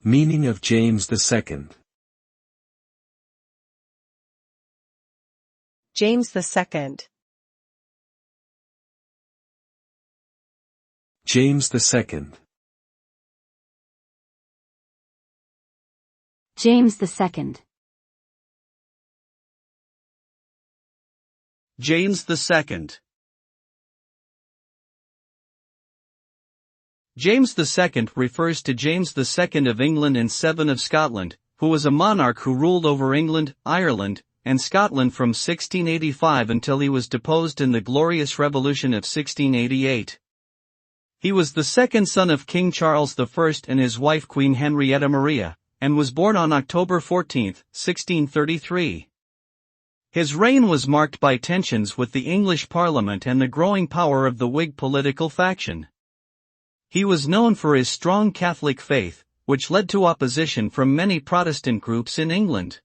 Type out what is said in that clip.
Meaning of James II. James II. James II. James II. James II. James II refers to James II of England and Seven of Scotland, who was a monarch who ruled over England, Ireland, and Scotland from 1685 until he was deposed in the Glorious Revolution of 1688. He was the second son of King Charles I and his wife Queen Henrietta Maria, and was born on October 14, 1633. His reign was marked by tensions with the English Parliament and the growing power of the Whig political faction. He was known for his strong Catholic faith, which led to opposition from many Protestant groups in England.